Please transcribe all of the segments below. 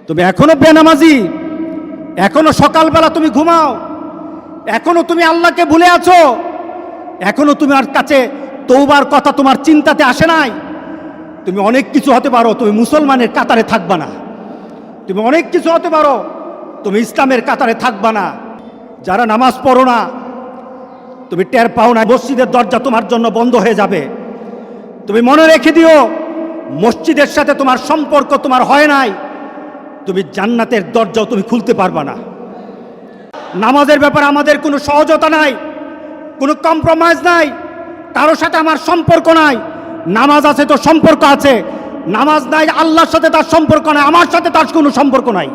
তুমি এখনো বেনামাজি, এখনো সকালবেলা তুমি ঘুমাও, এখনো তুমি আল্লাহকে ভুলে আছো, এখনো তোমার কাছে তওবার কথা তোমার চিন্তাতে আসে নাই। তুমি অনেক কিছু হতে পারো, তুমি মুসলমানের কাতারে থাকবা না। তুমি অনেক কিছু হতে পারো, তুমি ইসলামের কাতারে থাকবা না। যারা নামাজ পড়ো না, তুমি টের পাও না, মসজিদের দরজা তোমার জন্য বন্ধ হয়ে যাবে। তুমি মনে রেখে দিও, মসজিদের সাথে তোমার সম্পর্ক তোমার হয় নাই, তুমি জান্নাতের দরজাও তুমি খুলতে পারবা না। নামাজের ব্যাপারে আমাদের কোনো সহজতা নাই, কোনো কম্প্রোমাইজ নাই, কারোর সাথে আমার সম্পর্ক নাই। নামাজ আছে তো সম্পর্ক আছে, নামাজ নাই আল্লাহর সাথে তার সম্পর্ক নাই, আমার সাথে তার কোনো সম্পর্ক নাই।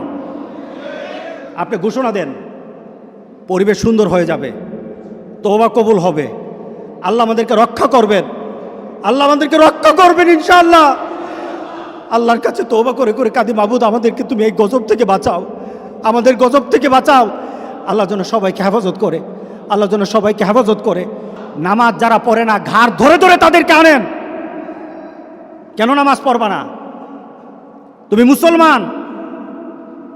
আপনি ঘোষণা দেন, পরিবেশ সুন্দর হয়ে যাবে, তওবা কবুল হবে, আল্লাহ আমাদেরকে রক্ষা করবেন, আল্লাহ আমাদেরকে রক্ষা করবেন ইনশাআল্লাহ। আল্লাহর কাছে তওবা করে করে কাঁদি, মাবুদ আমাদেরকে তুমি এই গজব থেকে বাঁচাও, আমাদের গজব থেকে বাঁচাও। আল্লাহ যেন সবাইকে হেফাজত করে, আল্লাহ যেন সবাইকে হেফাজত করে। নামাজ যারা পড়ে না, ঘাড় ধরে ধরে তাদেরকে আনেন। কেন নামাজ পড়বা না? তুমি মুসলমান,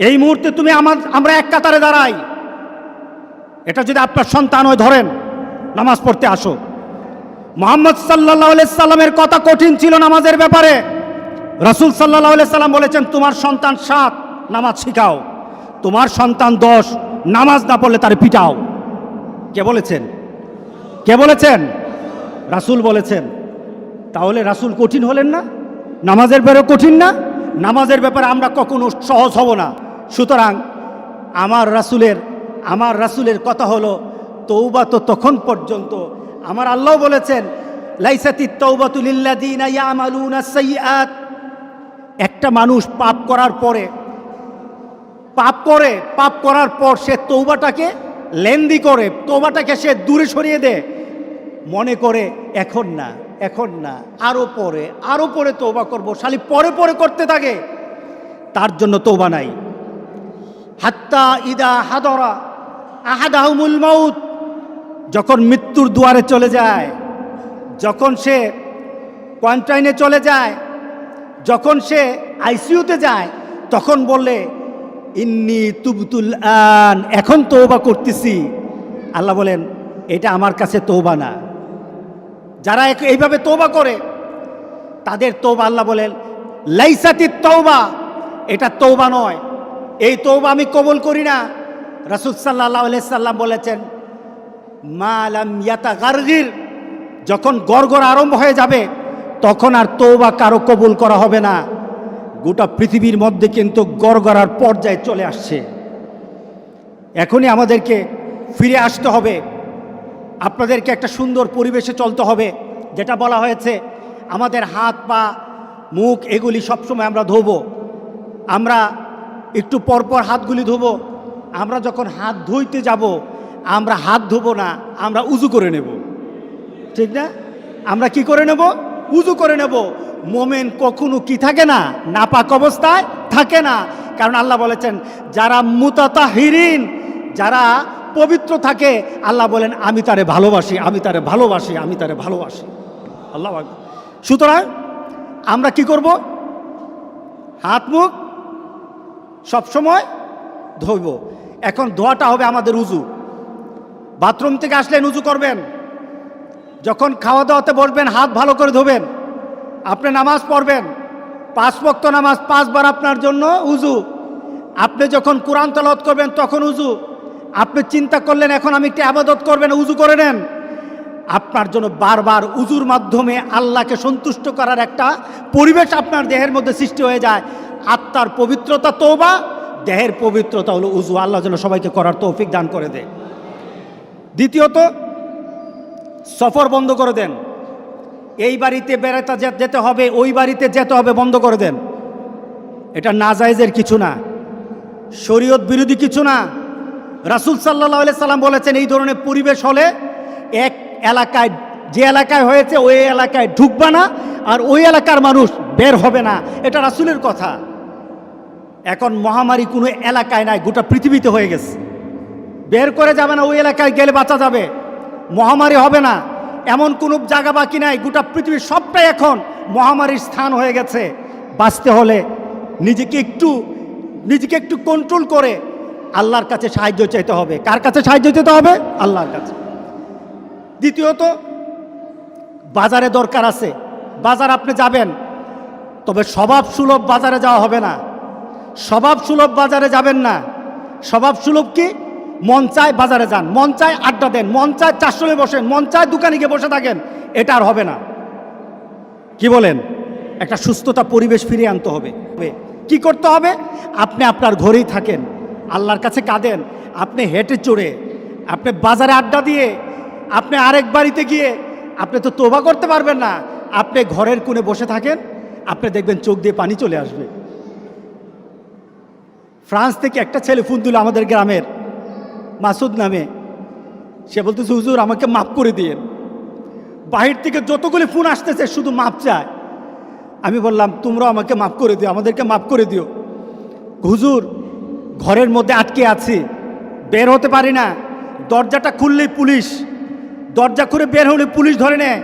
এই মুহূর্তে তুমি আমরা এক কাতারে দাঁড়াই। এটা যদি আপনার সন্তান হয়, ধরেন নামাজ পড়তে আসো। মুহাম্মদ সাল্লাল্লাহু আলাইহি সাল্লামের কথা কঠিন ছিল নামাজের ব্যাপারে। রাসূল সাল্লাল্লাহু আলাইহি সাল্লাম বলেছেন, তোমার সন্তান 7 নামাজ শিখাও, তোমার সন্তান 10 নামাজ না পড়লে তারে পিটাও। কে বলেছেন? কে বলেছেন? রাসূল বলেছেন। তাহলে রাসূল কঠিন হলেন না? নামাজের ব্যাপারে কঠিন না? নামাজের ব্যাপারে আমরা কখনো সহজ হব না। সুতরাং আমার রাসূলের কথা হলো, তওবা তো তখন পর্যন্ত। আমার আল্লাহ বলেছেন, লাইসাতিত তাওবাতু লিল্লাযিনা ইয়ামালুনা সাইয়্যাত। একটা মানুষ পাপ করার পর সে তওবাটাকে লেন্দি করে, তওবাটাকে সে দূরে সরিয়ে দেয়, মনে করে এখন না আরো পরে তওবা করব, শালি পরে করতে থাকে, তার জন্য তওবা নাই। হাত্তা ইদা হাদরা আহাদাহুমুল মাউত, যখন মৃত্যুর দুয়ারে চলে যায়, যখন সে কোয়ারেন্টাইনে চলে যায়, যখন সে আইসিইউতে যায়, তখন বললে ইন্নী তুবতুল আন, এখন তওবা করতেছি। আল্লাহ বলেন এটা আমার কাছে তওবা না। যারা এইভাবে তওবা করে তাদের তওবা, আল্লাহ বলেন লাইসাতিত তওবা, এটা তওবা নয়, এই তওবা আমি কবুল করি না। রাসূল সাল্লাল্লাহু আলাইহি সাল্লাম বলেছেন, মা লাম ইয়াতাগারগির, যখন গড়গড় আরম্ভ হয়ে যাবে তখন আর তওবা কারো কবুল করা হবে না। গোটা পৃথিবীর মধ্যে কিন্তু গড়গড়ার পর্যায়ে চলে আসছে। এখনই আমাদেরকে ফিরে আসতে হবে, আপনাদেরকে একটা সুন্দর পরিবেশে চলতে হবে। যেটা বলা হয়েছে, আমাদের হাত পা মুখ এগুলি সবসময় আমরা ধোবো, আমরা একটু পরপর হাতগুলি ধোবো। আমরা যখন হাত ধুইতে যাব, আমরা হাত ধোবো না, আমরা উজু করে নেব, ঠিক না? আমরা কি করে নেব? উজু করে নেব। মোমেন কখনো কি থাকে না, নাপাক অবস্থায় থাকে না। কারণ আল্লাহ বলেছেন, যারা মুতাতাহিরিন, যারা পবিত্র থাকে, আল্লাহ বলেন আমি তারে ভালোবাসি, আমি তারে ভালোবাসি, আমি তারে ভালোবাসি। আল্লাহ আকবার। সুতরাং আমরা কি করব? হাত মুখ সবসময় ধোব। এখন ধোয়াটা হবে আমাদের উজু। বাথরুম থেকে আসলেন উজু করবেন, যখন খাওয়া দাওয়াতে বসবেন হাত ভালো করে ধোবেন। আপনি নামাজ পড়বেন, 5 ওয়াক্ত নামাজ 5 বার আপনার জন্য উজু। আপনি যখন কোরআন তেলাওয়াত করবেন তখন উজু। আপনি চিন্তা করলেন এখন আমি একটু ইবাদত করবেন, উজু করে নেন। আপনার জন্য বারবার উজুর মাধ্যমে আল্লাহকে সন্তুষ্ট করার একটা পরিবেশ আপনার দেহের মধ্যে সৃষ্টি হয়ে যায়। আত্মার পবিত্রতা তওবা, দেহের পবিত্রতা হলো উজু। আল্লাহ যেন সবাইকে করার তৌফিক দান করে দেয়। দ্বিতীয়ত, সফর বন্ধ করে দেন। এই বাড়িতে বেড়াতে যেতে হবে, ওই বাড়িতে যেতে হবে, বন্ধ করে দেন। এটা নাজায়েজের কিছু না, শরীয়ত বিরোধী কিছু না। রাসূল সাল্লাল্লাহু আলাইহি সাল্লাম বলেছেন, এই ধরনের পরিবেশ হলে এক এলাকায়, যে এলাকায় হয়েছে ওই এলাকায় ঢুকবা না, আর ওই এলাকার মানুষ বের হবে না। এটা রাসূলের কথা। এখন মহামারী কোনো এলাকায় নাই, গোটা পৃথিবীতে হয়ে গেছে। বের করে যাবে না, ওই এলাকায় গেলে বাঁচা যাবে, মহামারী হবে না, এমন কোনো জায়গা বাকি নাই। গোটা পৃথিবীর সবটাই এখন মহামারীর স্থান হয়ে গেছে। বাঁচতে হলে নিজেকে একটু নিজেকে একটু কন্ট্রোল করে আল্লাহর কাছে সাহায্য চাইতে হবে। কার কাছে সাহায্য চাইতে হবে? আল্লাহর কাছে। দ্বিতীয়ত, বাজারে দরকার আছে, বাজার আপনি যাবেন, তবে স্বভাব সুলভ বাজারে যাওয়া হবে না। স্বভাব সুলভ বাজারে যাবেন না। স্বভাব সুলভ কি? মন চায় বাজারে যান, মন চায় আড্ডা দেন, মন চায় চারশোলে বসেন, মন চায় দোকানে গিয়ে বসে থাকেন, এটা আর হবে না। কি বলেন? একটা সুস্থতা পরিবেশ ফিরিয়ে আনতে হবে। কি করতে হবে? আপনি আপনার ঘরেই থাকেন, আল্লাহর কাছে কাঁদেন। আপনি হেঁটে চড়ে, আপনি বাজারে আড্ডা দিয়ে, আপনি আরেক বাড়িতে গিয়ে আপনি তো তওবা করতে পারবেন না। আপনি ঘরের কোণে বসে থাকেন, আপনি দেখবেন চোখ দিয়ে পানি চলে আসবে। ফ্রান্স থেকে একটা ছেলে ফোন দিল আমাদের গ্রামের, মাসুদ নামে। সে বলতেছে, হুজুর আমাকে মাফ করে দিয়েন। বাহির থেকে যতগুলি ফোন আসতেছে শুধু মাপ চায়। আমি বললাম, তোমরাও আমাকে মাফ করে দিও, আমাদেরকে মাফ করে দিও। হুজুর ঘরের মধ্যে আটকে আছি, বের হতে পারি না, দরজাটা খুললেই পুলিশ, দরজা খুলে বের হলে পুলিশ ধরে নেয়,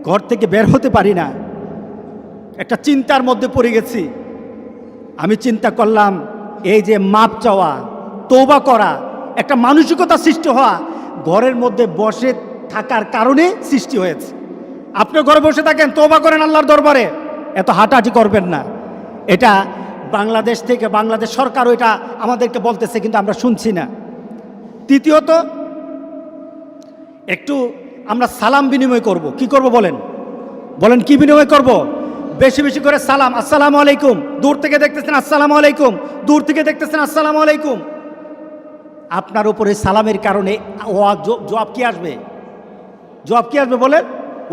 ঘর থেকে বের হতে পারি না। একটা চিন্তার মধ্যে পড়ে গেছি। আমি চিন্তা করলাম, এই যে মাপ চাওয়া, তওবা করা, একটা মানসিকতা সৃষ্টি হওয়া ঘরের মধ্যে বসে থাকার কারণে সৃষ্টি হয়েছে। আপনি ঘরে বসে থাকেন, তওবা করেন আল্লাহর দরবারে, এত হাঁটাহাঁটি করবেন না। এটা বাংলাদেশ থেকে, বাংলাদেশ সরকারও এটা আমাদেরকে বলতেছে, কিন্তু আমরা শুনছি না। তৃতীয়ত, একটু আমরা সালাম বিনিময় করব। কি করব বলেন? বলেন কি বিনিময় করব? বেশি বেশি করে সালাম। আসসালামু আলাইকুম, দূর থেকে দেখতেছেন আসসালামু আলাইকুম, দূর থেকে দেখতেছেন আসসালামু আলাইকুম। আপনার উপরে সালামের কারণে জবাব কি আসবে? জবাব কি আসবে বলেন?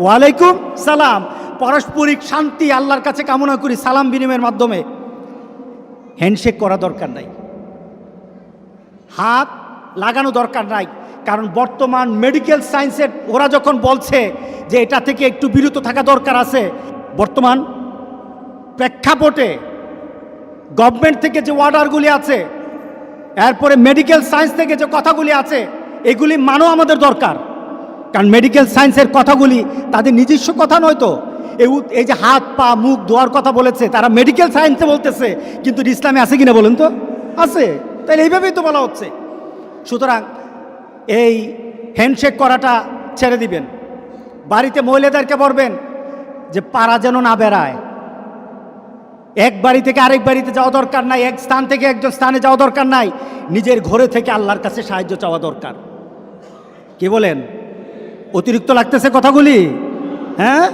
ওয়ালাইকুম সালাম। পারস্পরিক শান্তি আল্লাহর কাছে কামনা করি সালাম বিনিময়ের মাধ্যমে। হ্যান্ডশেক করা দরকার নাই, হাত লাগানো দরকার নাই। কারণ বর্তমান মেডিকেল সায়েন্সের ওরা যখন বলছে যে এটা থেকে একটু বিরত থাকা দরকার আছে, বর্তমান প্রেক্ষাপটে গভর্নমেন্ট থেকে যে অর্ডারগুলি আছে, এরপরে মেডিকেল সায়েন্স থেকে যে কথাগুলি আছে, এগুলি মানো আমাদের দরকার। কারণ মেডিকেল সায়েন্সের কথাগুলি তাদের নিজস্ব কথা নয় তো। এই যে হাত পা মুখ ধোয়ার কথা বলেছে, তারা মেডিকেল সায়েন্সে বলতেছে, কিন্তু ইসলামে আছে কিনা বলেন তো? আছে। তাহলে এইভাবেই তো বলা হচ্ছে। সুতরাং এই হ্যান্ডশেক করাটা ছেড়ে দিবেন। বাড়িতে মহিলাদেরকে বলবেন যে পাড়া যেন না বেড়ায়, এক বাড়ি থেকে আরেক বাড়িতে যাওয়া দরকার নাই, এক স্থান থেকে একজন স্থানে যাওয়া দরকার নাই, নিজের ঘরে থেকে আল্লাহর কাছে সাহায্য চাওয়া দরকার। কি বলেন? অতিরিক্ত লাগতেছে কথাগুলি? হ্যাঁ,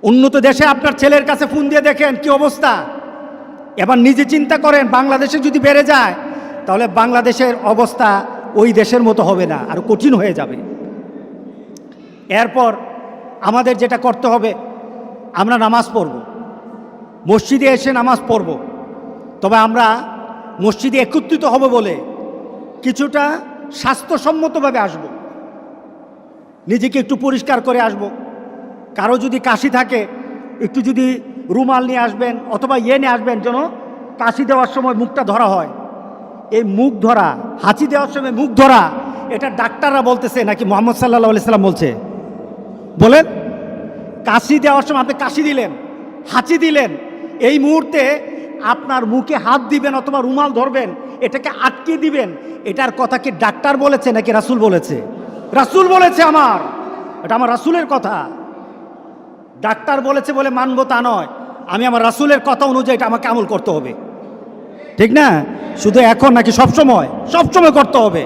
উন্নত দেশে আপনার ছেলের কাছে ফোন দিয়ে দেখেন কি অবস্থা। এবার নিজে চিন্তা করেন, বাংলাদেশে যদি বেড়ে যায় তাহলে বাংলাদেশের অবস্থা ওই দেশের মতো হবে না, আরো কঠিন হয়ে যাবে। এরপর আমাদের যেটা করতে হবে, আমরা নামাজ পড়ব, মসজিদে এসে নামাজ পড়ব। তবে আমরা মসজিদে একত্রিত হব বলে কিছুটা স্বাস্থ্যসম্মতভাবে আসব, নিজেকে একটু পরিষ্কার করে আসব। কারো যদি কাশি থাকে, একটু যদি রুমাল নিয়ে আসবেন অথবা নিয়ে আসবেন, যেন কাশি দেওয়ার সময় মুখটা ধরা হয়। এই মুখ ধরা, হাঁচি দেওয়ার সময় মুখ ধরা, এটা ডাক্তাররা বলতেছে নাকি মুহাম্মদ সাল্লাল্লাহু আলাইহি সাল্লাম বলছে? বলেন। কাশি দেওয়ার সময় আপনি কাশি দিলেন, হাঁচি দিলেন, এই মুহূর্তে আপনার মুখে হাত দিবেন অথবা রুমাল ধরবেন, এটাকে আটকে দিবেন। এটার কথা কি ডাক্তার বলেছে নাকি রাসূল বলেছে? রাসূল বলেছে। এটা আমার রাসূলের কথা। ডাক্তার বলেছে বলে মানবো তা নয়, আমি আমার রাসূলের কথা অনুযায়ী এটা আমাকে আমল করতে হবে, ঠিক না? শুধু এখন নাকি সবসময়? সবসময় করতে হবে।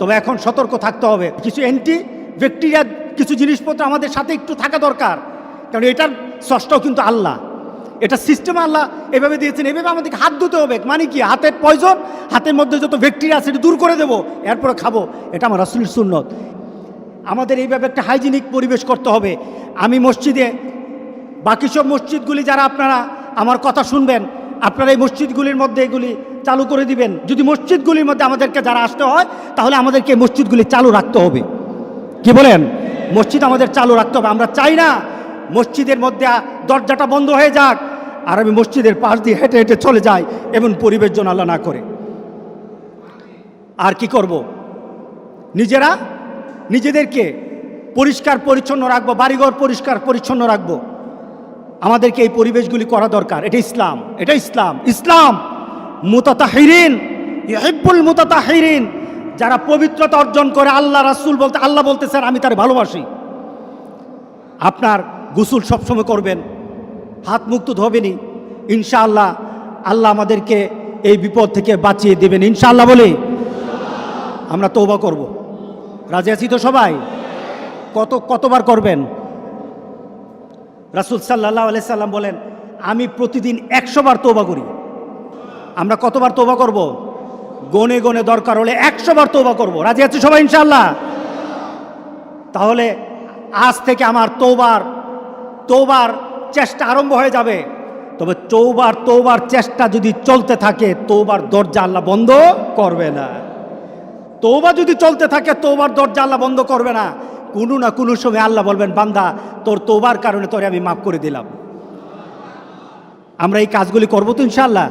তবে এখন সতর্ক থাকতে হবে। কিছু অ্যান্টি ব্যাকটেরিয়া কিছু জিনিসপত্র আমাদের সাথে একটু থাকা দরকার, কারণ এটার স্রষ্টাও কিন্তু আল্লাহ। এটা সিস্টেম আল্লাহ এভাবে দিয়েছেন, এভাবে আমাদেরকে হাত ধুতে হবে। মানে কি? হাতের পয়জন, হাতের মধ্যে যত ব্যাকটেরিয়া আছে সেটা দূর করে দেবো, এরপরে খাবো। এটা আমার রাসূলের সুন্নত। আমাদের এইভাবে একটা হাইজিনিক পরিবেশ করতে হবে। আমি মসজিদে, বাকি সব মসজিদগুলি যারা আপনারা আমার কথা শুনবেন, আপনারা এই মসজিদগুলির মধ্যে এগুলি চালু করে দিবেন। যদি মসজিদগুলির মধ্যে আমাদেরকে যারা আসতে হয়, তাহলে আমাদেরকে এই মসজিদগুলি চালু রাখতে হবে। কি বলেন? মসজিদ আমাদের চালু রাখতে হবে। আমরা চাই না মসজিদের মধ্যে দরজাটা বন্ধ হয়ে যাক আর আমি মসজিদের পাশ দিয়ে হেঁটে হেঁটে চলে যাই, এমন পরিবেশ যেন আল্লাহ না করে। আর কি করব? নিজেদেরকে পরিষ্কার পরিচ্ছন্ন রাখবো, বাড়িঘর পরিষ্কার পরিচ্ছন্ন রাখবো। আমাদেরকে এই পরিবেশগুলি করা দরকার। এটা ইসলাম, এটা ইসলাম। ইসলাম মুতাতাহিরিন ইউহিব্বুল মুতাতাহিরিন, যারা পবিত্রতা অর্জন করে, আল্লাহ রাসূল বলতে, আল্লাহ বলতেছেন আমি তার ভালোবাসি। আপনার গোসল সবসময় করবেন, হাত মুখ তো ধোবেনি, ইনশাআল্লাহ আল্লাহ আমাদেরকে এই বিপদ থেকে বাঁচিয়ে দেবেন ইনশাআল্লাহ। বলি আমরা তওবা করব। রাজি আছি তো সবাই? কতবার করবেন? রাসূল সাল্লাল্লাহু আলাইহি সাল্লাম বলেন আমি প্রতিদিন 100 বার তওবা করি। আমরা কতবার তওবা করব? গনে গনে দরকার হলে 100 বার তওবা করব। রাজি আছি সবাই ইনশাআল্লাহ? তাহলে আজ থেকে আমার তওবার চেষ্টা আরম্ভ হয়ে যাবে। তবে তওবার চেষ্টা যদি চলতে থাকে, তওবার দরজা আল্লাহ বন্ধ করবে না। তওবা যদি চলতে থাকে, তওবার দরজা আল্লাহ বন্ধ করবে না। কোনো না কোনো সময় আল্লাহ বলবেন বান্দা তোর তওবার কারণে তোরে আমি মাফ করে দিলাম। আমরা এই কাজগুলি করবো তো ইনশাআল্লাহ?